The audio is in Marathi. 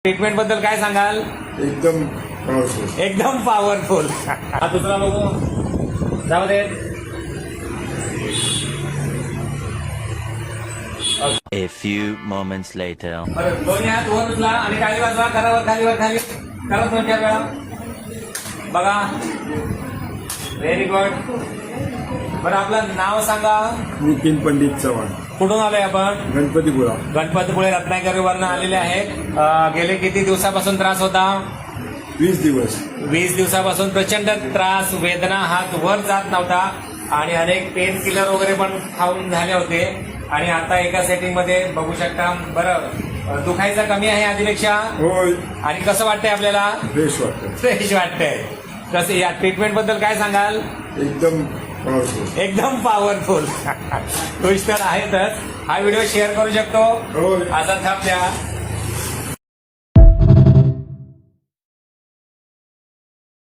ट्रीटमेंट बद्दल काय सांगाल? एकदम पॉवरफुल. एकदम पॉवरफुल. हा दुसरा बघू, जाऊ दे. A few moments later. बरं, दोन्ही हात वर उचला आणि खाली वाजवा. करावर खाली वर खाली करा 2-4 वेळा. बघा, व्हेरी गुड. बरं, आपलं नाव सांगा. नितीन पंडित चव्हाण, कुठून आलोय आपण? गणपतीपुळा. गणपतीपुळे रत्नागिरीवरनं आलेले आहेत. गेले किती दिवसापासून त्रास होता? 20 दिवस. 20 दिवसापासून प्रचंड त्रास, वेदना, हात वर जात नव्हता आणि अनेक पेन किलर वगैरे पण खाऊन झाले होते. आणि आता एका सेटिंग मध्ये बघू शकता. बरं, दुखायचं कमी आहे आधीपेक्षा? होय. आणि कसं वाटतंय आपल्याला? फ्रेश वाटतं. फ्रेश वाटतंय. कसं, या ट्रीटमेंट बद्दल काय सांगाल? एकदम पॉवरफुल. एकदम पॉवरफुल. खुश तर आहेतच. हा व्हिडिओ शेअर करू शकतो, होय. असा थाप द्या.